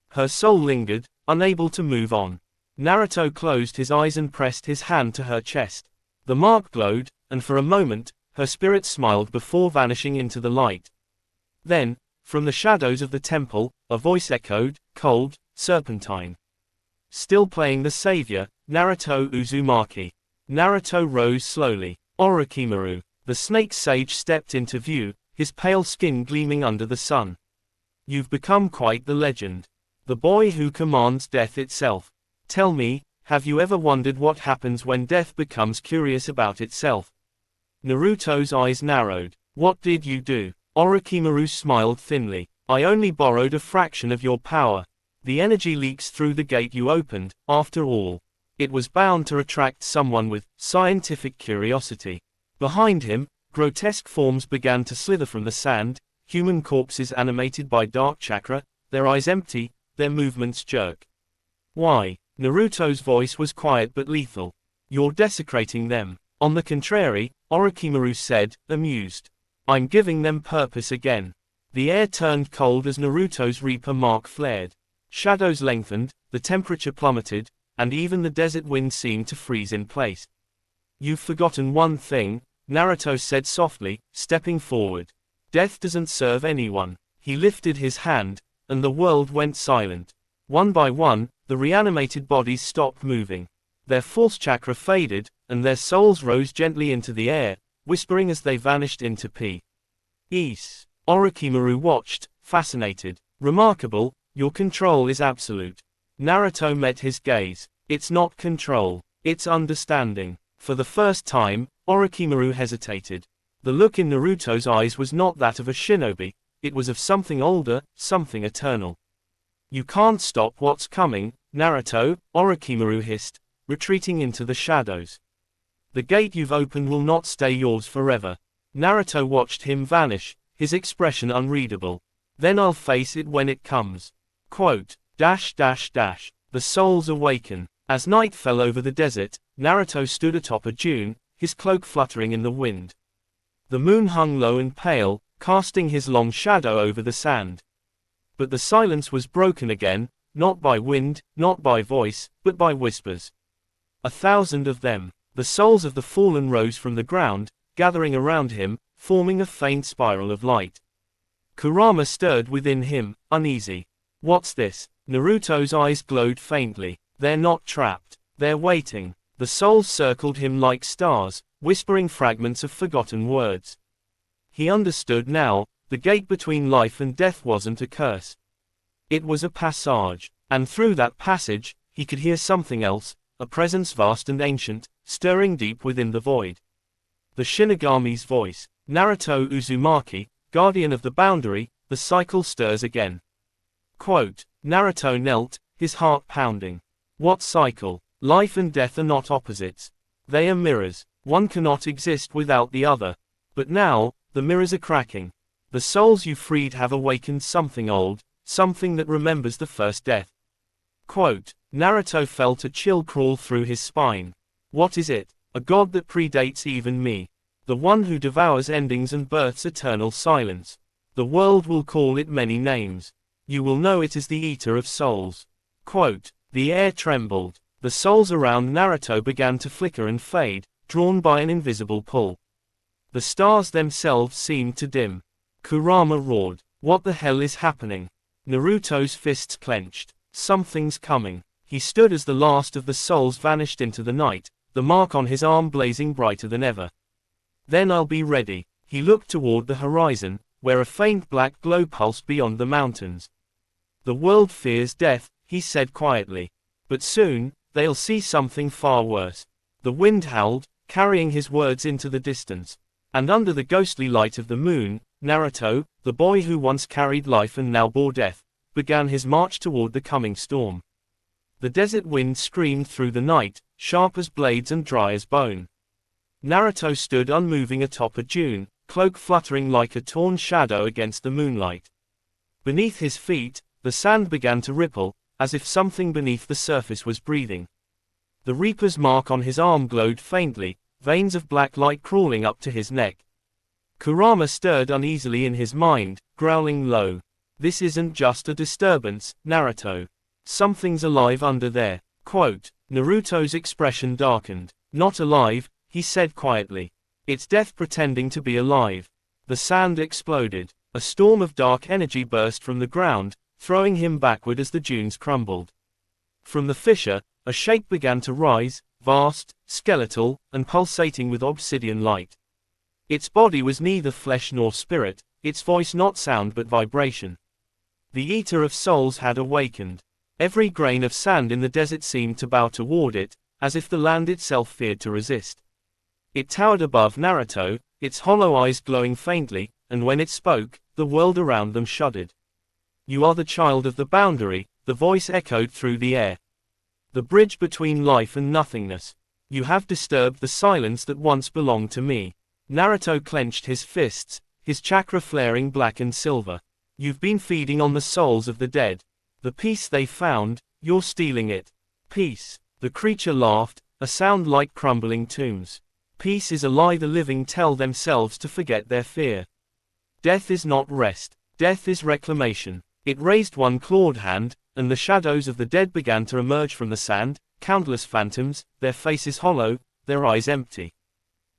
Her soul lingered, unable to move on. Naruto closed his eyes and pressed his hand to her chest. The mark glowed, and for a moment, her spirit smiled before vanishing into the light. Then, from the shadows of the temple, a voice echoed, cold, serpentine. Still playing the savior, Naruto Uzumaki. Naruto rose slowly. Orochimaru. The snake sage stepped into view, his pale skin gleaming under the sun. You've become quite the legend. The boy who commands death itself. Tell me, have you ever wondered what happens when death becomes curious about itself? Naruto's eyes narrowed. What did you do? Orochimaru smiled thinly. I only borrowed a fraction of your power. The energy leaks through the gate you opened, after all. It was bound to attract someone with scientific curiosity. Behind him, grotesque forms began to slither from the sand, human corpses animated by dark chakra, their eyes empty, their movements jerk. Why? Naruto's voice was quiet but lethal. You're desecrating them. On the contrary, Orochimaru said, amused. I'm giving them purpose again. The air turned cold as Naruto's Reaper mark flared. Shadows lengthened, the temperature plummeted, and even the desert wind seemed to freeze in place. You've forgotten one thing, Naruto said softly, stepping forward. Death doesn't serve anyone. He lifted his hand, and the world went silent. One by one, the reanimated bodies stopped moving. Their false chakra faded, and their souls rose gently into the air, whispering as they vanished into peace. Orochimaru watched, fascinated. Remarkable, your control is absolute. Naruto met his gaze. It's not control, it's understanding. For the first time, Orochimaru hesitated. The look in Naruto's eyes was not that of a shinobi, it was of something older, something eternal. You can't stop what's coming, Naruto, Orochimaru hissed, retreating into the shadows. The gate you've opened will not stay yours forever. Naruto watched him vanish, his expression unreadable. Then I'll face it when it comes. Quote, The souls awaken. As night fell over the desert, Naruto stood atop a dune, his cloak fluttering in the wind. The moon hung low and pale, casting his long shadow over the sand. But the silence was broken again, not by wind, not by voice, but by whispers. 1,000 of them, the souls of the fallen rose from the ground, gathering around him, forming a faint spiral of light. Kurama stirred within him, uneasy. What's this? Naruto's eyes glowed faintly. They're not trapped. They're waiting. The souls circled him like stars, whispering fragments of forgotten words. He understood now, the gate between life and death wasn't a curse. It was a passage, and through that passage, he could hear something else, a presence vast and ancient, stirring deep within the void. The Shinigami's voice. Naruto Uzumaki, guardian of the boundary, the cycle stirs again. Quote, Naruto knelt, his heart pounding. What cycle? Life and death are not opposites. They are mirrors. One cannot exist without the other. But now, the mirrors are cracking. The souls you freed have awakened something old, something that remembers the first death. Quote, Naruto felt a chill crawl through his spine. What is it? A god that predates even me. The one who devours endings and births eternal silence. The world will call it many names. You will know it as the Eater of Souls. Quote, the air trembled. The souls around Naruto began to flicker and fade, drawn by an invisible pull. The stars themselves seemed to dim. Kurama roared. What the hell is happening? Naruto's fists clenched. Something's coming. He stood as the last of the souls vanished into the night, the mark on his arm blazing brighter than ever. Then I'll be ready. He looked toward the horizon, where a faint black glow pulsed beyond the mountains. The world fears death, he said quietly. But soon, they'll see something far worse. The wind howled, carrying his words into the distance. And under the ghostly light of the moon, Naruto, the boy who once carried life and now bore death, began his march toward the coming storm. The desert wind screamed through the night, sharp as blades and dry as bone. Naruto stood unmoving atop a dune, cloak fluttering like a torn shadow against the moonlight. Beneath his feet, the sand began to ripple, as if something beneath the surface was breathing. The Reaper's mark on his arm glowed faintly, veins of black light crawling up to his neck. Kurama stirred uneasily in his mind, growling low. This isn't just a disturbance, Naruto. Something's alive under there. Quote, Naruto's expression darkened. Not alive, he said quietly. It's death pretending to be alive. The sand exploded. A storm of dark energy burst from the ground, throwing him backward as the dunes crumbled. From the fissure, a shape began to rise, vast, skeletal, and pulsating with obsidian light. Its body was neither flesh nor spirit, its voice not sound but vibration. The Eater of Souls had awakened. Every grain of sand in the desert seemed to bow toward it, as if the land itself feared to resist. It towered above Naruto, its hollow eyes glowing faintly, and when it spoke, the world around them shuddered. You are the child of the boundary, the voice echoed through the air. The bridge between life and nothingness. You have disturbed the silence that once belonged to me. Naruto clenched his fists, his chakra flaring black and silver. You've been feeding on the souls of the dead. The peace they found, you're stealing it. Peace. The creature laughed, a sound like crumbling tombs. Peace is a lie the living tell themselves to forget their fear. Death is not rest. Death is reclamation. It raised one clawed hand, and the shadows of the dead began to emerge from the sand, countless phantoms, their faces hollow, their eyes empty.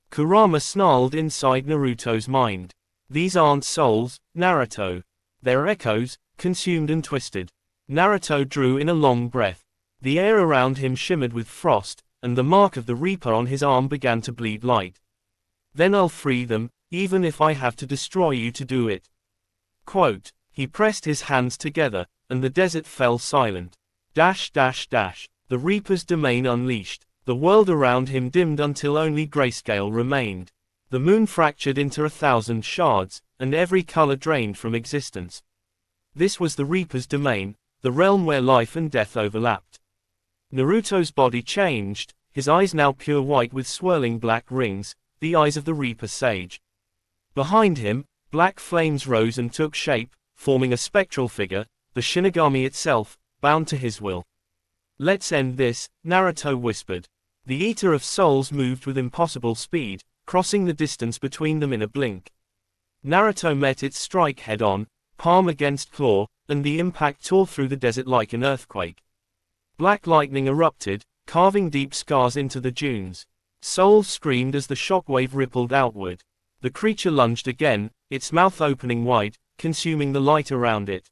Kurama snarled inside Naruto's mind. These aren't souls, Naruto. They're echoes, consumed and twisted. Naruto drew in a long breath. The air around him shimmered with frost, and the mark of the Reaper on his arm began to bleed light. Then I'll free them, even if I have to destroy you to do it. Quote, He pressed his hands together, and the desert fell silent. The Reaper's domain unleashed. The world around him dimmed until only grayscale remained. The moon fractured into 1,000 shards, and every color drained from existence. This was the Reaper's domain, the realm where life and death overlapped. Naruto's body changed, his eyes now pure white with swirling black rings, the eyes of the Reaper Sage. Behind him, black flames rose and took shape, forming a spectral figure, the Shinigami itself, bound to his will. "Let's end this," Naruto whispered. The Eater of Souls moved with impossible speed, crossing the distance between them in a blink. Naruto met its strike head-on, palm against claw, and the impact tore through the desert like an earthquake. Black lightning erupted, carving deep scars into the dunes. Souls screamed as the shockwave rippled outward. The creature lunged again, its mouth opening wide, consuming the light around it.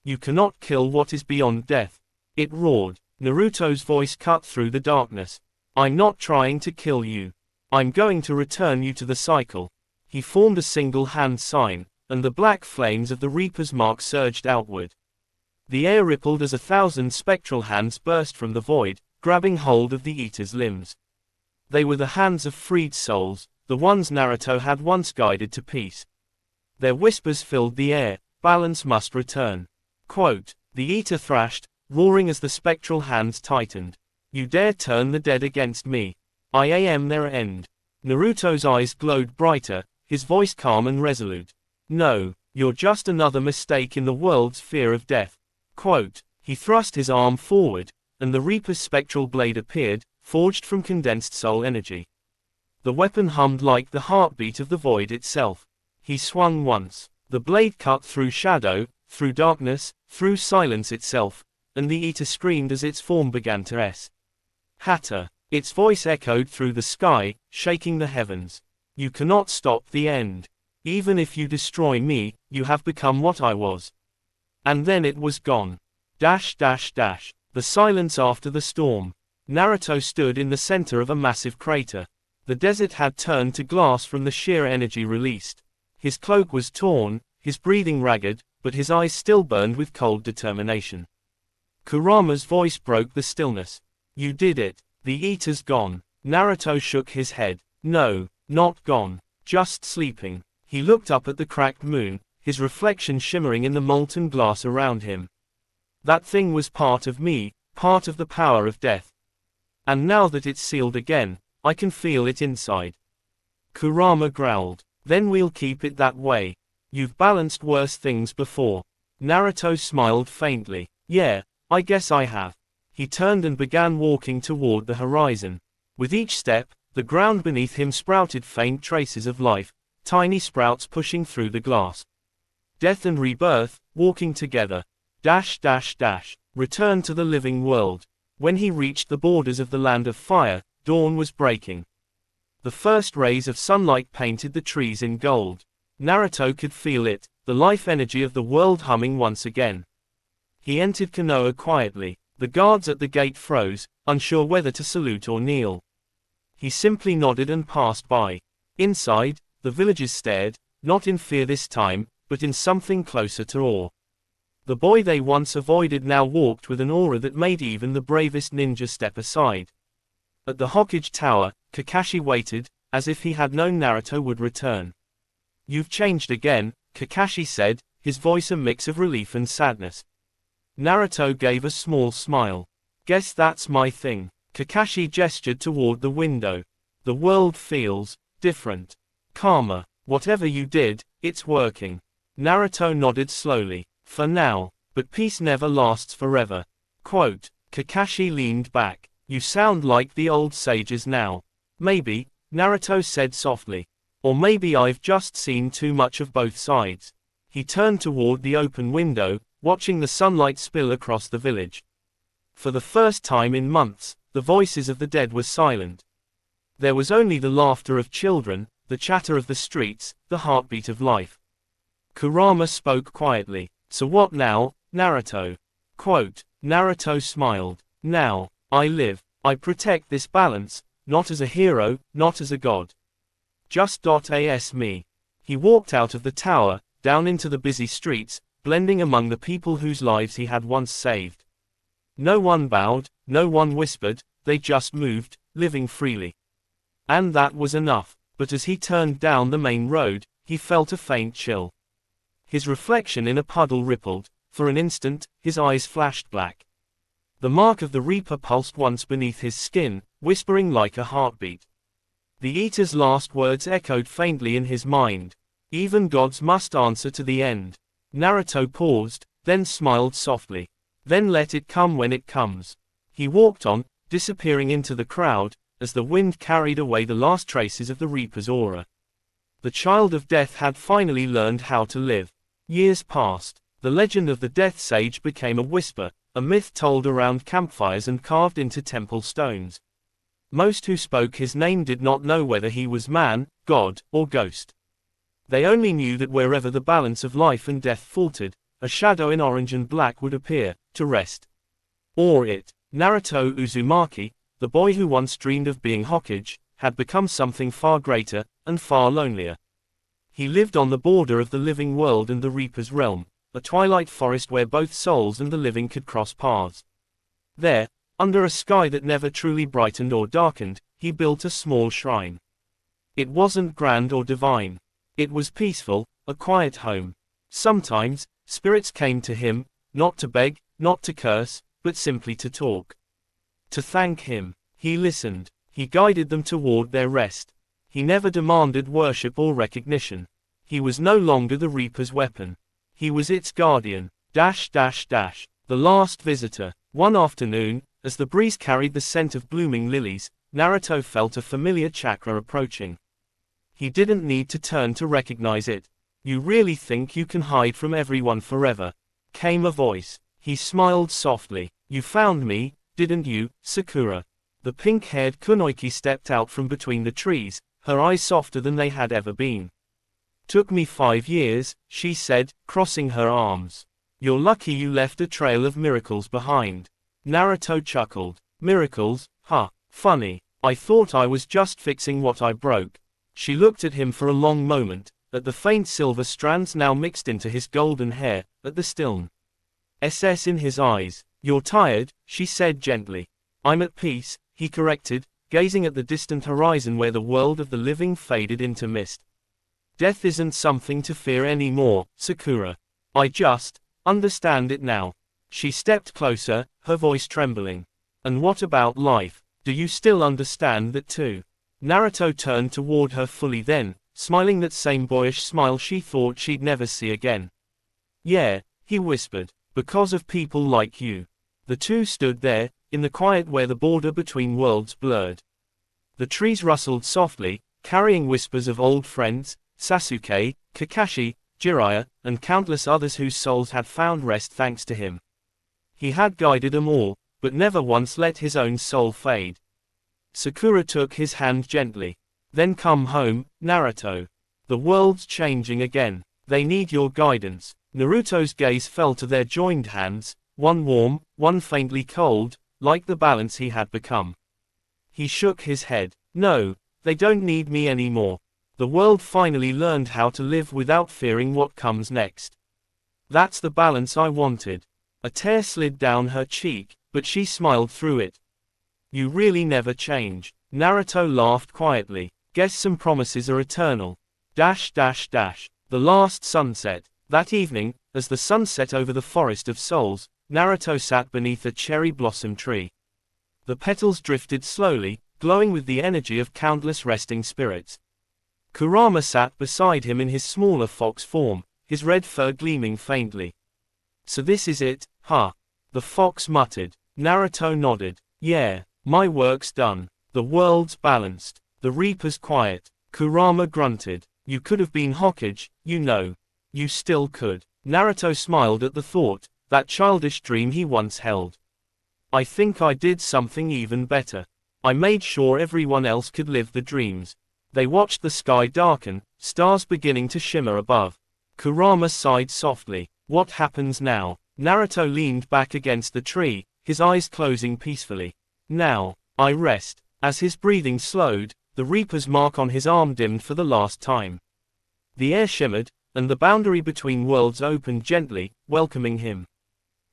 "You cannot kill what is beyond death," it roared. Naruto's voice cut through the darkness. "I'm not trying to kill you. I'm going to return you to the cycle." He formed a single hand sign, and the black flames of the Reaper's mark surged outward. The air rippled as 1,000 spectral hands burst from the void, grabbing hold of the Eater's limbs. They were the hands of freed souls, the ones Naruto had once guided to peace. Their whispers filled the air, "Balance must return." Quote, the Eater thrashed, roaring as the spectral hands tightened. "You dare turn the dead against me? I am their end." Naruto's eyes glowed brighter, his voice calm and resolute. "No, you're just another mistake in the world's fear of death." Quote, he thrust his arm forward, and the Reaper's spectral blade appeared, forged from condensed soul energy. The weapon hummed like the heartbeat of the void itself. He swung once. The blade cut through shadow, through darkness, through silence itself, and the Eater screamed as its form began to hatter. Its voice echoed through the sky, shaking the heavens. "You cannot stop the end. Even if you destroy me, you have become what I was." And then it was gone. The silence after the storm. Naruto stood in the center of a massive crater. The desert had turned to glass from the sheer energy released. His cloak was torn, his breathing ragged, but his eyes still burned with cold determination. Kurama's voice broke the stillness. "You did it. The Eater's gone." Naruto shook his head. "No, not gone. Just sleeping." He looked up at the cracked moon, his reflection shimmering in the molten glass around him. "That thing was part of me, part of the power of death. And now that it's sealed again, I can feel it inside." Kurama growled. "Then we'll keep it that way. You've balanced worse things before." Naruto smiled faintly. "Yeah, I guess I have." He turned and began walking toward the horizon. With each step, the ground beneath him sprouted faint traces of life, tiny sprouts pushing through the glass. Death and rebirth, walking together. Return to the living world. When he reached the borders of the land of fire, dawn was breaking. The first rays of sunlight painted the trees in gold. Naruto could feel it, the life energy of the world humming once again. He entered Konoha quietly. The guards at the gate froze, unsure whether to salute or kneel. He simply nodded and passed by. Inside, the villagers stared, not in fear this time, but in something closer to awe. The boy they once avoided now walked with an aura that made even the bravest ninja step aside. At the Hokage Tower, Kakashi waited, as if he had known Naruto would return. "You've changed again," Kakashi said, his voice a mix of relief and sadness. Naruto gave a small smile. "Guess that's my thing." Kakashi gestured toward the window. "The world feels different. Calmer. Whatever you did, it's working." Naruto nodded slowly. "For now. But peace never lasts forever." Quote, Kakashi leaned back. "You sound like the old sages now." "Maybe," Naruto said softly. "Or maybe I've just seen too much of both sides." He turned toward the open window, watching the sunlight spill across the village. For the first time in months, the voices of the dead were silent. There was only the laughter of children, the chatter of the streets, the heartbeat of life. Kurama spoke quietly. "So what now, Naruto?" Quote, Naruto smiled. "Now, I live. I protect this balance, not as a hero, not as a god. Just as me." He walked out of the tower, down into the busy streets, blending among the people whose lives he had once saved. No one bowed, no one whispered, they just moved, living freely. And that was enough, but as he turned down the main road, he felt a faint chill. His reflection in a puddle rippled. For an instant, his eyes flashed black. The mark of the Reaper pulsed once beneath his skin, whispering like a heartbeat. The Eater's last words echoed faintly in his mind. Even gods must answer to the end. Naruto paused, then smiled softly. Then let it come when it comes. He walked on, disappearing into the crowd, as the wind carried away the last traces of the Reaper's aura. The child of death had finally learned how to live. Years passed. The legend of the Death Sage became a whisper, a myth told around campfires and carved into temple stones. Most who spoke his name did not know whether he was man, god, or ghost. They only knew that wherever the balance of life and death faltered, a shadow in orange and black would appear, to rest. Or it. Naruto Uzumaki, the boy who once dreamed of being Hokage, had become something far greater, and far lonelier. He lived on the border of the living world and the Reaper's realm, a twilight forest where both souls and the living could cross paths. There, under a sky that never truly brightened or darkened, he built a small shrine. It wasn't grand or divine. It was peaceful, a quiet home. Sometimes, spirits came to him, not to beg, not to curse, but simply to talk. To thank him. He listened. He guided them toward their rest. He never demanded worship or recognition. He was no longer the Reaper's weapon. He was its guardian. The last visitor. One afternoon, as the breeze carried the scent of blooming lilies, Naruto felt a familiar chakra approaching. He didn't need to turn to recognize it. You really think you can hide from everyone forever? Came a voice. He smiled softly. You found me, didn't you, Sakura? The pink-haired kunoichi stepped out from between the trees, her eyes softer than they had ever been. Took me 5 years, she said, crossing her arms. You're lucky you left a trail of miracles behind. Naruto chuckled. Miracles? Huh, funny. I thought I was just fixing what I broke. She looked at him for a long moment, at the faint silver strands now mixed into his golden hair, at the stillness in his eyes. You're tired, she said gently. I'm at peace, he corrected, gazing at the distant horizon where the world of the living faded into mist. Death isn't something to fear anymore, Sakura. I just understand it now. She stepped closer, her voice trembling. And what about life? Do you still understand that too? Naruto turned toward her fully then, smiling that same boyish smile she thought she'd never see again. Yeah, he whispered, because of people like you. The two stood there, in the quiet where the border between worlds blurred. The trees rustled softly, carrying whispers of old friends, Sasuke, Kakashi, Jiraiya, and countless others whose souls had found rest thanks to him. He had guided them all, but never once let his own soul fade. Sakura took his hand gently. Then come home, Naruto. The world's changing again. They need your guidance. Naruto's gaze fell to their joined hands, one warm, one faintly cold, like the balance he had become. He shook his head. No, they don't need me anymore. The world finally learned how to live without fearing what comes next. That's the balance I wanted. A tear slid down her cheek, but she smiled through it. You really never change. Naruto laughed quietly. Guess some promises are eternal. The last sunset. That evening, as the sun set over the forest of souls, Naruto sat beneath a cherry blossom tree. The petals drifted slowly, glowing with the energy of countless resting spirits. Kurama sat beside him in his smaller fox form, his red fur gleaming faintly. So this is it, huh? The fox muttered. Naruto nodded. Yeah, my work's done. The world's balanced. The Reaper's quiet. Kurama grunted. You could have been Hokage, you know. You still could. Naruto smiled at the thought, that childish dream he once held. I think I did something even better. I made sure everyone else could live the dreams. They watched the sky darken, stars beginning to shimmer above. Kurama sighed softly. What happens now? Naruto leaned back against the tree, his eyes closing peacefully. Now, I rest. As his breathing slowed, the Reaper's mark on his arm dimmed for the last time. The air shimmered, and the boundary between worlds opened gently, welcoming him.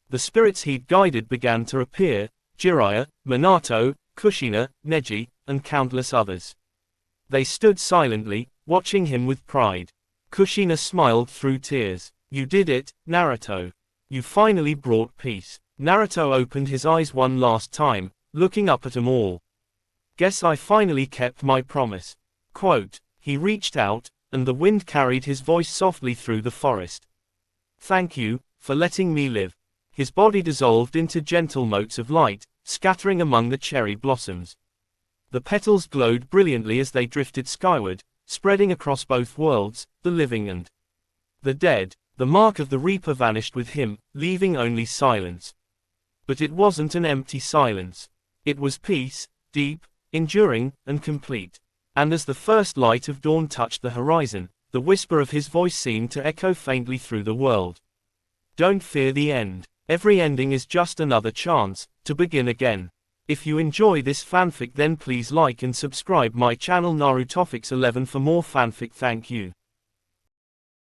The spirits he'd guided began to appear: Jiraiya, Minato, Kushina, Neji, and countless others. They stood silently, watching him with pride. Kushina smiled through tears. "You did it, Naruto. You finally brought peace." Naruto opened his eyes one last time, looking up at them all. "Guess I finally kept my promise." Quote. He reached out, and the wind carried his voice softly through the forest. "Thank you, for letting me live." His body dissolved into gentle motes of light, scattering among the cherry blossoms. The petals glowed brilliantly as they drifted skyward, spreading across both worlds, the living and the dead. The mark of the Reaper vanished with him, leaving only silence. But it wasn't an empty silence. It was peace, deep, enduring, and complete. And as the first light of dawn touched the horizon, the whisper of his voice seemed to echo faintly through the world. "Don't fear the end. Every ending is just another chance to begin again." If you enjoy this fanfic, then please like and subscribe my channel Narutofix 11 for more fanfic. Thank you.